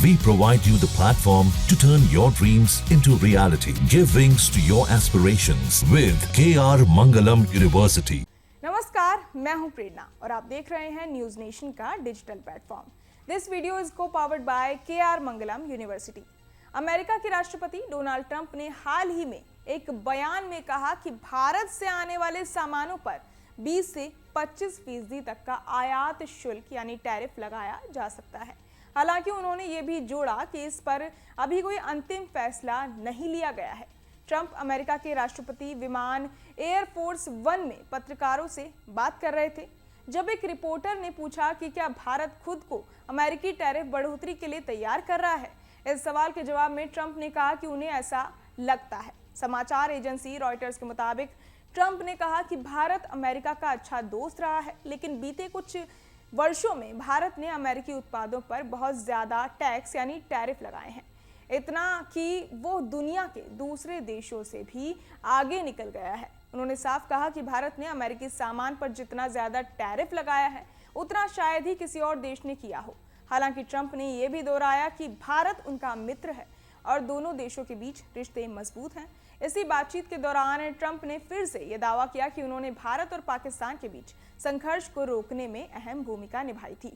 We provide you the platform to turn your dreams into reality. Give wings to your aspirations with KR Mangalam University. नमस्कार, मैं हूं प्रेरणा और आप देख रहे हैं न्यूज नेशन का digital platform. This video is co powered by KR Mangalam university. America के राष्ट्रपति डोनाल्ड ट्रंप ने हाल ही में एक बयान में कहा कि भारत से आने वाले सामानों पर 20 से 25% तक का आयात शुल्क यानी टैरिफ लगाया जा सकता है। हालांकि उन्होंने ये भी जोड़ा कि इस पर अभी कोई अंतिम फैसला नहीं लिया गया है। ट्रंप अमेरिका के राष्ट्रपति विमान एयरफोर्स वन में पत्रकारों से बात कर रहे थे, जब एक रिपोर्टर ने पूछा कि क्या भारत खुद को अमेरिकी टैरिफ बढ़ोतरी के लिए तैयार कर रहा है। इस सवाल के जवाब में ट्रंप ने कहा कि उन्हें ऐसा लगता है। समाचार एजेंसी रॉयटर्स के मुताबिक ट्रंप ने कहा कि भारत अमेरिका का अच्छा दोस्त रहा है, लेकिन बीते कुछ वर्षों में भारत ने अमेरिकी उत्पादों पर बहुत ज्यादा टैक्स यानी टैरिफ लगाए हैं, इतना कि वो दुनिया के दूसरे देशों से भी आगे निकल गया है। उन्होंने साफ कहा कि भारत ने अमेरिकी सामान पर जितना ज्यादा टैरिफ लगाया है उतना शायद ही किसी और देश ने किया हो। हालांकि ट्रंप ने यह भी दोहराया कि भारत उनका मित्र है और दोनों देशों के बीच रिश्ते मजबूत हैं। इसी बातचीत के दौरान ट्रंप ने फिर से यह दावा किया कि उन्होंने भारत और पाकिस्तान के बीच संघर्ष को रोकने में अहम भूमिका निभाई थी,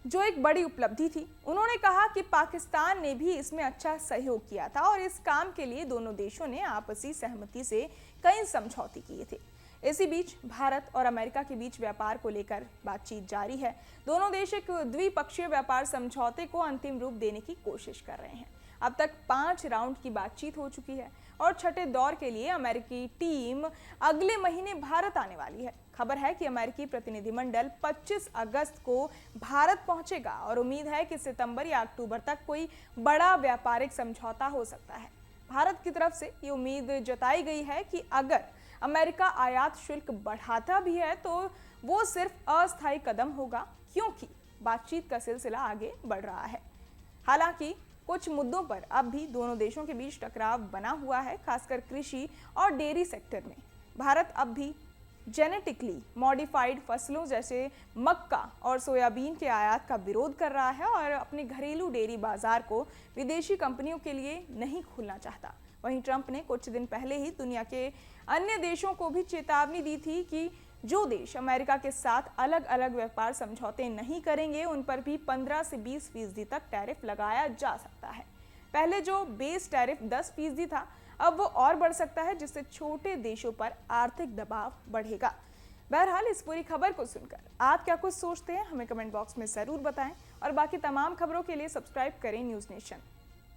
जो एक बड़ी उपलब्धि थी। उन्होंने कहा कि पाकिस्तान ने भी इसमें अच्छा सहयोग किया था और इस काम के लिए दोनों देशों ने आपसी सहमति से कई समझौते किए थे। इसी बीच भारत और अमेरिका के बीच व्यापार को लेकर बातचीत जारी है। दोनों देश एक द्विपक्षीय व्यापार समझौते को अंतिम रूप देने की कोशिश कर रहे हैं। अब तक 5 राउंड की बातचीत हो चुकी है और छठे दौर के लिए अमेरिकी टीम अगले महीने भारत आने वाली है। खबर है कि अमेरिकी प्रतिनिधिमंडल 25 अगस्त को भारत पहुंचेगा और उम्मीद है कि सितंबर या अक्टूबर तक कोई बड़ा व्यापारिक समझौता हो सकता है। भारत की तरफ से ये उम्मीद जताई गई है कि अगर अमेरिका आयात शुल्क बढ़ाता भी है तो वो सिर्फ अस्थायी कदम होगा, क्योंकि बातचीत का सिलसिला आगे बढ़ रहा है। हालांकि कुछ मुद्दों पर अब भी दोनों देशों के बीच टकराव बना हुआ है, खासकर कृषि और डेयरी सेक्टर में। भारत अब भी जेनेटिकली मॉडिफाइड फसलों जैसे मक्का और सोयाबीन के आयात का विरोध कर रहा है और अपने घरेलू डेयरी बाजार को विदेशी कंपनियों के लिए नहीं खोलना चाहता। वहीं ट्रंप ने कुछ दिन पहले ही दुनिया के अन्य देशों को भी चेतावनी दी थी कि जो देश अमेरिका के साथ अलग अलग व्यापार समझौते नहीं करेंगे उन पर भी 15 से 20% तक टैरिफ लगाया जा सकता है। पहले जो बेस टैरिफ 10% था, अब वो और बढ़ सकता है, जिससे छोटे देशों पर आर्थिक दबाव बढ़ेगा। बहरहाल इस पूरी खबर को सुनकर आप क्या कुछ सोचते हैं, हमें कमेंट बॉक्स में जरूर बताएं और बाकी तमाम खबरों के लिए सब्सक्राइब करें न्यूज नेशन।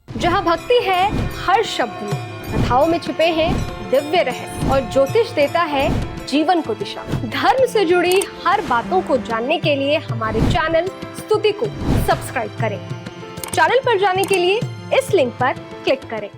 जहां भक्ति है हर शब्द में, कथाओं में छुपे हैं दिव्य रहस्य और ज्योतिष देता है जीवन को दिशा। धर्म से जुड़ी हर बातों को जानने के लिए हमारे चैनल स्तुति को सब्सक्राइब करें। चैनल पर जाने के लिए इस लिंक पर क्लिक करें।